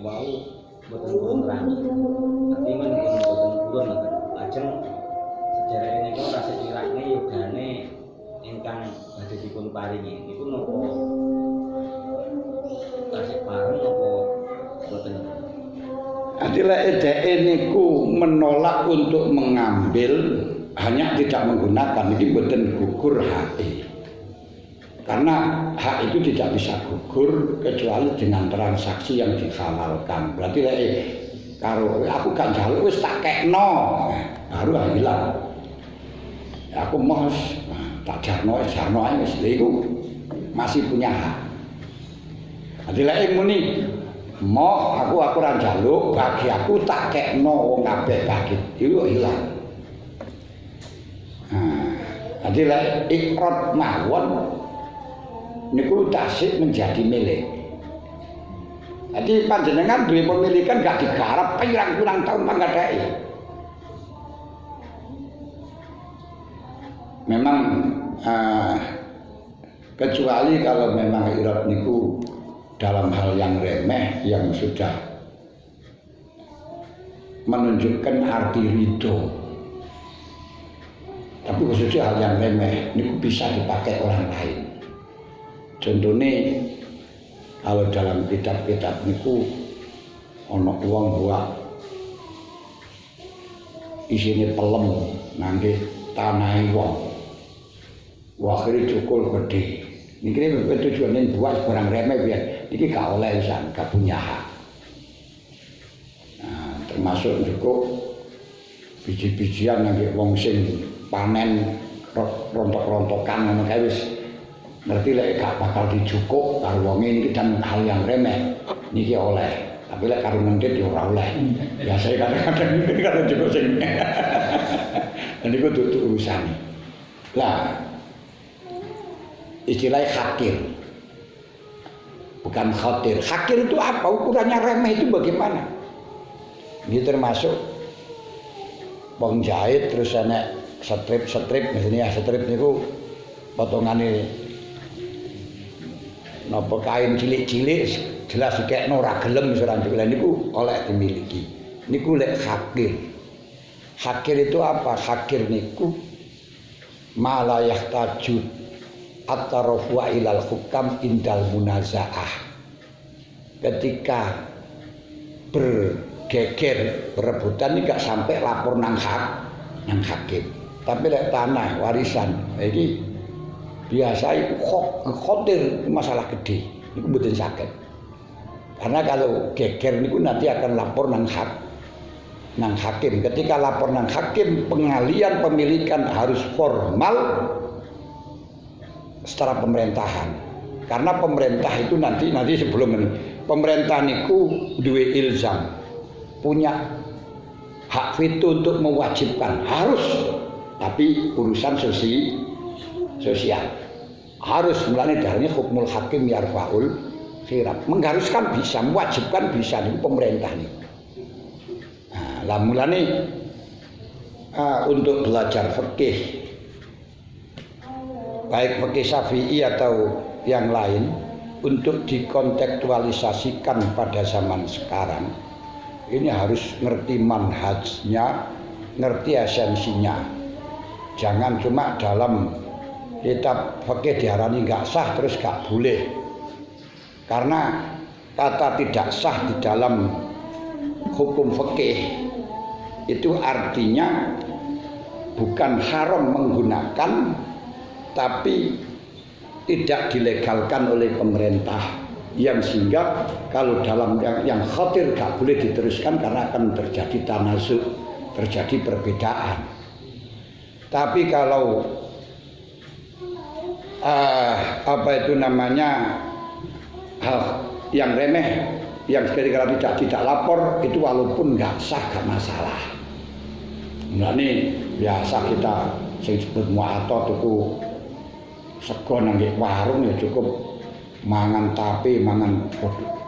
wau boten terang. Tapi men boten purun lajeng sejarah niku tasih kirane yogane ingkang badhe dipun paringi niku napa tasih bareng napa boten. Adila dhek niku menolak untuk mengambil, hanya tidak menggunakan, ini boten gugur hak. Karena hak itu tidak bisa gugur kecuali dengan transaksi yang dihalalkan. Berarti karo aku gak njaluk wis tak kekno, baru hilang. Aku mau tak jarno ae wis iku masih punya hak. Adila muni mau aku ora njaluk, bagi aku tak kekno wong kabeh bagi iku hilang. Adila ikrot mawon niku tasik menjadi milik. Jadi panjenengan duwe pemilikan gak digarap pirang-pirang tahun panggadhae. Memang kecuali kalau memang ikrot niku dalam hal yang remeh yang sudah menunjukkan arti ridho. Tapi khususnya hal yang remeh niku bisa dipakai orang lain. Contohnya kalau dalam kitab-kitab niku ana wong buat isine pelem nangge tanahe wong. Akhire cukul gede. Niki tujuane buat barang remeh piye. Iki gak oleh pisan, gak punya hak. Nah, termasuk cukup biji-bijian nangge wong sing panen rontok-rontokan ngono kae wis ngerti lek gak bakal dijukuk karo wong iki dan hal yang remeh niki oleh, tapi lek karo ngendit ya ora oleh. Biasa kadang-kadang karo jukuk sing niku dudu urusan. Lah istilahnya hakir bukan khatir. Hakir itu apa? Ukurannya remeh itu bagaimana? Ini termasuk penjahit terus enek strip misalnya strip niku potongane napa kain cilik-cilik jelas dikekno ora gelem wis ora ndelok niku oleh dimiliki. Niku lek hakir. Hakir itu apa? Hakir niku malayah tajud at-tarafu ilal hukam indal munazaah. Ketika bergeger berebutan ini gak sampai lapor nang hakim. Tapi lek tanah warisan iki biasa itu khotir masalah gede. Niku mboten saged. Karena kalau geger niku nanti akan lapor nang hakim. Ketika lapor nang hakim, pengalian pemilikan harus formal secara pemerintahan. Karena pemerintah itu nanti sebelum ini pemerintah niku duwe ilzam, punya hak veto untuk mewajibkan harus, tapi urusan sosial harus mulane darane hukmul hakim yarfaul khilaf, mengharuskan bisa, mewajibkan bisa niku pemerintah niku. Nah, lah mulane untuk belajar fikih baik fikih Syafi'i atau yang lain untuk dikontekstualisasikan pada zaman sekarang ini harus ngerti manhajnya, ngerti esensinya. Jangan cuma dalam kitab fikih diarani enggak sah terus enggak boleh. Karena kata tidak sah di dalam hukum fikih itu artinya bukan haram menggunakan, tapi tidak dilegalkan oleh pemerintah, yang sehingga kalau dalam yang khatir gak boleh diteruskan karena akan terjadi tanazuk, terjadi perbedaan. Tapi kalau apa itu namanya hal yang remeh, yang sekali-kali tidak lapor itu walaupun nggak sah gak masalah. Nah ini biasa kita sing disebut mu'ato tuku sego nang warung ya cukup mangan tape, mangan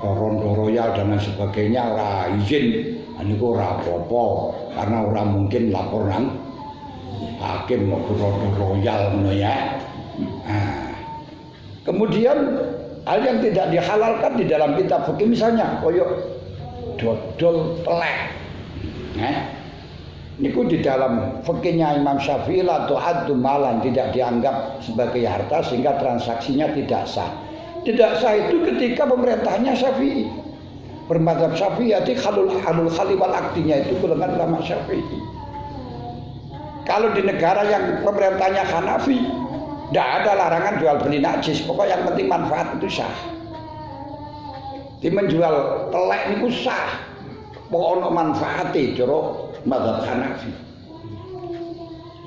rondo royal dan lain sebagainya ora izin. Niku ora apa-apa karena ora mungkin lapor nang hakim mau rondo royal ngono ya. Nah, kemudian hal yang tidak dihalalkan di dalam kitab fikih misalnya koyok dodol telek. Niku di dalam fikihnya Imam Syafi'i la tu'addu malan, tidak dianggap sebagai harta sehingga transaksinya tidak sah. Tidak sah itu ketika pemerintahnya Syafi'i. Bermadzhab Syafi'iyati halul khali wal akdinya itu golongan ulama Syafi'i. Kalau di negara yang pemerintahnya Hanafi, tidak ada larangan jual beli najis. Pokoknya yang penting manfaat itu sah. Di menjual telek niku sah. Pokoknya manfaatnya jorok mazhab Hanafi.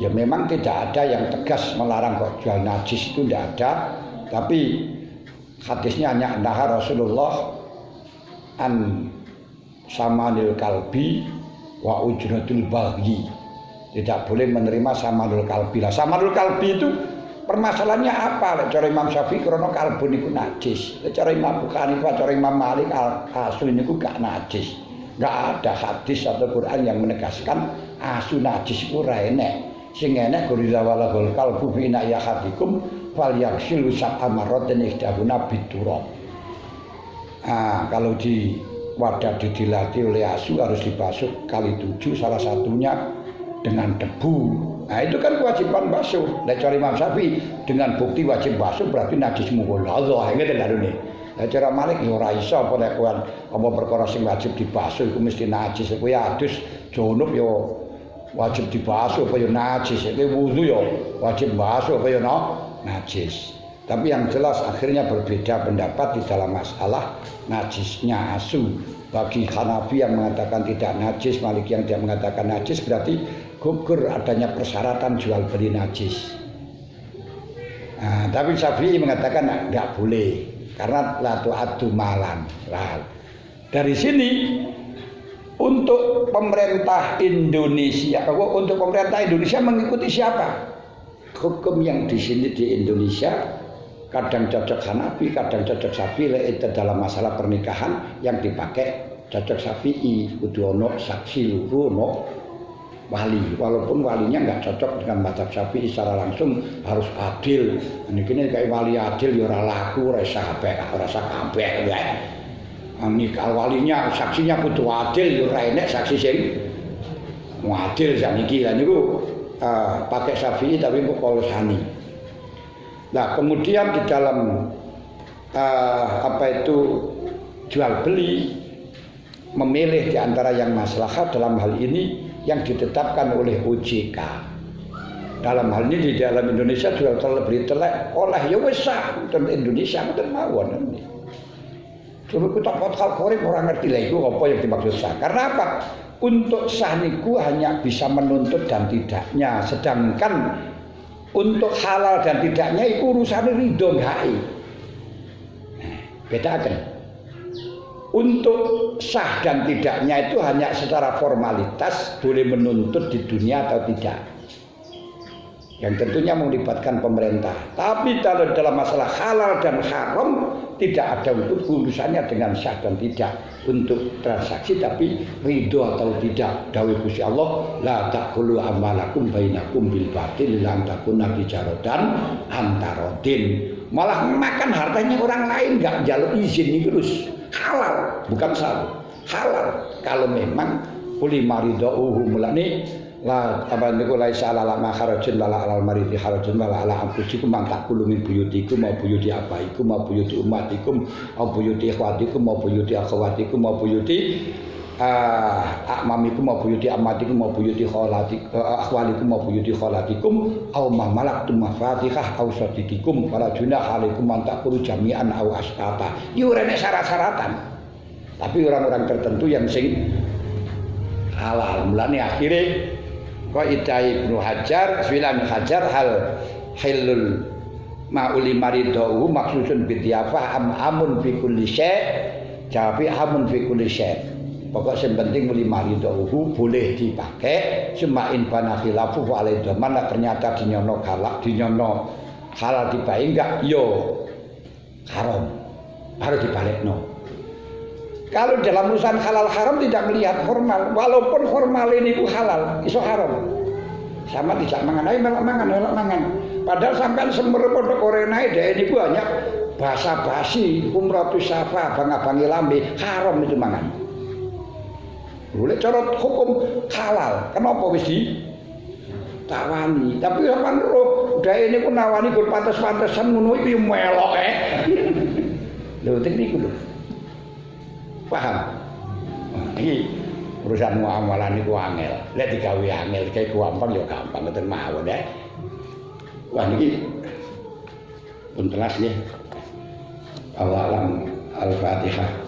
Ya memang tidak ada yang tegas melarang kok jual najis, itu tidak ada. Tapi hadisnya hanya naha Rasulullah an samanil kalbi wa ujratul baghi. Tidak boleh menerima samanul kalbi. Lah samanul kalbi itu permasalahannya apa? Cara Imam Syafi'i karena kalbun itu najis. Cara Imam Abu Hanifah, cara Imam Malik asli itu gak najis. Gak ada hadis atau Quran yang menegaskan asu najis itu ora enek. Sing enek guriza walahul kalbu fi inayahatikum fal yaghsilu sab'a marratin ihdahuna biturab. Kalau di wadah didilati oleh asu harus dibasuh kali 7, salah satunya dengan debu. Nah itu kan kewajiban basuh. Nek cara Imam Syafi'i dengan bukti wajib basuh berarti najis mughaladzah. Ngene lho nih. Cara Malik ya ora iso apa nek kowe apa perkara sing wajib dibasuh iku mesti najis. Kowe adus junub ya wajib dibasuh apa ya najis. Kowe wudu ya wajib basuh apa ya najis. Tapi yang jelas akhirnya berbeda pendapat di dalam masalah najisnya asu. Bagi Hanafi yang mengatakan tidak najis, Maliki yang tidak mengatakan najis, berarti gugur adanya persyaratan jual beli najis. Tapi Syafi'i mengatakan tidak boleh. Karena la tu'addu malan. Nah, dari sini untuk pemerintah Indonesia mengikuti siapa? Hukum yang di sini di Indonesia kadang cocok Hanafi, kadang cocok Syafi'i. Itu dalam masalah pernikahan yang dipakai cocok Syafi'i, kudu ono saksi luru, ono wali, walaupun walinya nggak cocok dengan mazhab Syafi'i secara langsung harus adil. Ini kayak wali adil ya ora laku, ora sah kabeh ya. Nikah walinya saksinya kudu adil ya ora enek saksi sing adil saniki lan niku pakai Syafi'i tapi kok kolosani. Nah, kemudian di dalam jual beli memilih di antara yang maslahat dalam hal ini yang ditetapkan oleh OJK. Dalam hal ini di dalam Indonesia jual beli telek oleh ya wis sah ten Indonesia mboten mawon ini. Coba kita potkal korek orang ngerti lah itu apa yang dimaksud sah. Karena apa? Untuk sah niku hanya bisa menuntut dan tidaknya, sedangkan untuk halal dan tidaknya itu urusannya ridho HI. Bedakan. Untuk sah dan tidaknya itu hanya secara formalitas boleh menuntut di dunia atau tidak, yang tentunya melibatkan pemerintah. Tapi kalau dalam masalah halal dan haram tidak ada urusannya dengan sah dan tidak untuk transaksi, tapi ridho atau tidak. Dawuh Gusti Allah, la taqulu amalakum bainakum bil batil lan takuna tijaratan antarodin. Malah makan hartanya orang lain enggak njaluk izin iki terus. Halal, bukan salah. Halal kalau memang uli maridauhu mulane la apa niku laisa ala ma kharajun wala alal maridi harajun wala ala anfusikum man taqulu min buyutikum ma buyuti abaikum ma buyuti ummatikum au buyuti ikhwatikum ma buyuti akhwatikum ma buyuti akmamikum ma buyuti amatikum ma buyuti khalatikum akhwalikum ma buyuti khalatikum au ma malaktum mafatihah au sadiqikum wala junah alaikum man taqulu jami'an au asqata. Yo ora nek syarat-syaratan. Tapi orang-orang tertentu yang sing halal. Mulane akhire Qaidah Ibnu Hajar, Ibnu Hajar hal halul ma'uli maridau maksudun bidyafah amun fi kulli syai'. Jawabi amun fi kulli syai'. Pokok yang penting muli maridau boleh dipakai. Semain bana khilafu alai zaman ternyata dinyono galak, dinyono halal dipakai enggak? Yo haram. Harus dibalikno. Kalau dalam urusan halal haram tidak melihat formal, walaupun formal ini itu halal, iso haram. Sama tidak mangan, ayo melok mangan. Padahal sampai sembar pondok korenai deh ini banyak basa-basi, umratu safa, bang-abangi lambe, haram itu mangan. Lek cara hukum halal. Kenapa wis di tawani? Tapi sampean roh, dae niku nawani gur pantes-pantesan ngono iki yo melok Lho teknik lho. Paham? Iki urusan muamalah niku angel. Lek digawe angel kae gampang ya gampang ngoten mawon ya. Wah niki pun telas nggih. Allah alam Al-Fatihah.